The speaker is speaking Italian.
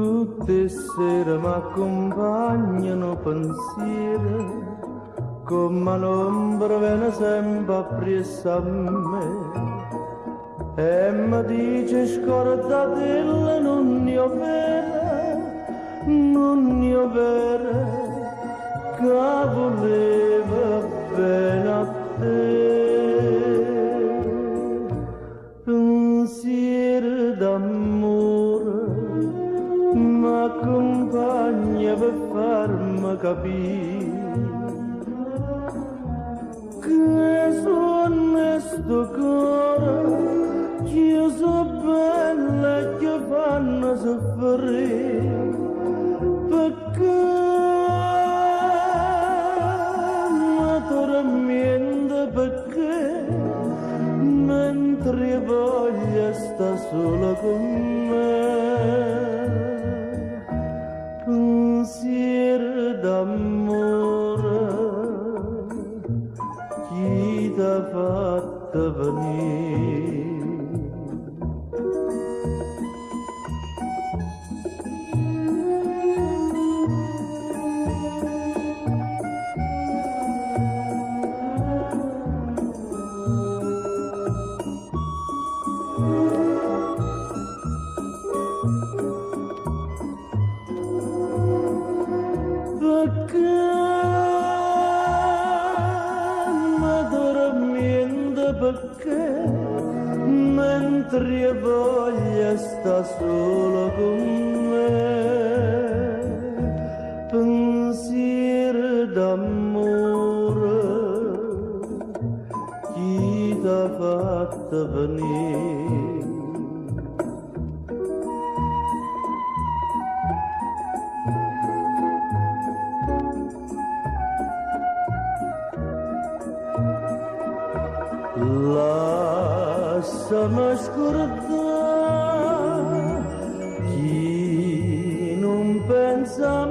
Tutte sere mi accompagnano pensieri, come l'ombra viene sempre appresso a me. E mi dice scordatella non ne ho vera, non ne ho vera, che voleva bene a te. Pensieri d'amore m'accompagna per farmi capire che sono sto cuore, che so bella e che fanno soffrire, perché mi tormenta, perché mentre voglio sta sola con me. Pensieri d'amore, chi t'ha fatto venire? Perché mi tormenta, perché mentre voglio sta solo con me. Pensieri d'amore, chi t'ha fatto venire? Lasciami scordare chi non pensa a